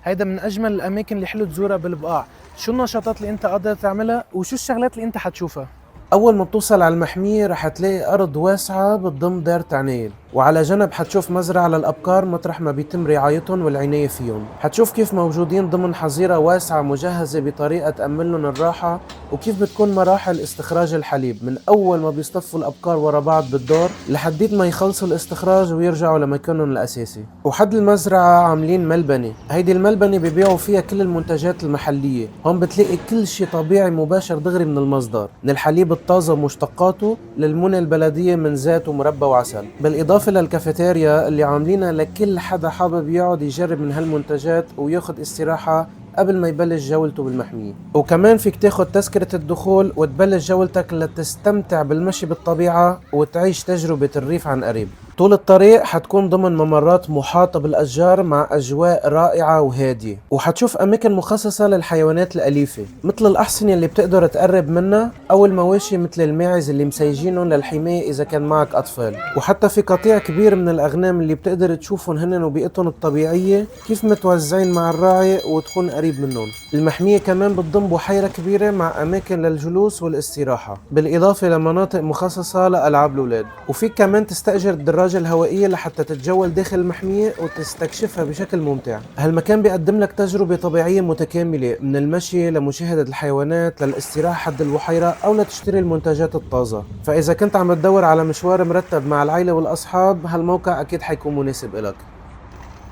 هيدا من اجمل الاماكن اللي حلو تزورها بالبقاع. شو النشاطات اللي انت قادر تعملها وشو الشغلات اللي انت حتشوفها؟ اول ما بتوصل على المحمية رح تلاقي ارض واسعة بتضم ديرة عنيل، وعلى جنب حتشوف مزرعة للابقار مطرح ما بيتم رعايتهم والعناية فيهم. حتشوف كيف موجودين ضمن حظيرة واسعة مجهزة بطريقة تأمن لهم الراحة، وكيف بتكون مراحل استخراج الحليب من اول ما بيصطفوا الابقار ورا بعض بالدور لحديت ما يخلصوا الاستخراج ويرجعوا لمكانهم الاساسي. وحد المزرعة عاملين ملبنة، هيدي الملبنة بيبيعوا فيها كل المنتجات المحلية. هون بتلاقي كل شي طبيعي مباشر دغري من المصدر، من الحليب الطازة ومشتقاته للمنى البلدية من زيت ومربى وعسل، بالإضافة للكافيتيريا اللي عاملينها لكل حدا حابب يقعد يجرب من هالمنتجات وياخد استراحة قبل ما يبلش جولته بالمحمية. وكمان فيك تاخد تذكرة الدخول وتبلش جولتك لتستمتع بالمشي بالطبيعة وتعيش تجربة الريف عن قريب. طول الطريق حتكون ضمن ممرات محاطة بالأشجار مع أجواء رائعة وهادية، وحتشوف أماكن مخصصة للحيوانات الأليفة مثل الأحصنة اللي بتقدر تقرب منها، أو المواشي مثل الماعز اللي مسيجينهم للحماية إذا كان معك أطفال. وحتى في قطيع كبير من الأغنام اللي بتقدر تشوفهم هنن وبيئتهم الطبيعية كيف متوزعين مع الراعي وتكون قريب منهم. المحمية كمان بتضم بحيرة كبيرة مع أماكن للجلوس والاستراحة، بالإضافة لمناطق مخصصة لألعاب الأولاد. وفيك كمان تستأجر الدراجة الهوائية لحتى تتجول داخل المحمية وتستكشفها بشكل ممتع. هالمكان بيقدم لك تجربة طبيعية متكاملة، من المشي لمشاهدة الحيوانات للاستراحة حد البحيرة أو لتشتري المنتجات الطازة. فإذا كنت عم تدور على مشوار مرتب مع العيلة والأصحاب، هالموقع أكيد حيكون مناسب إلك.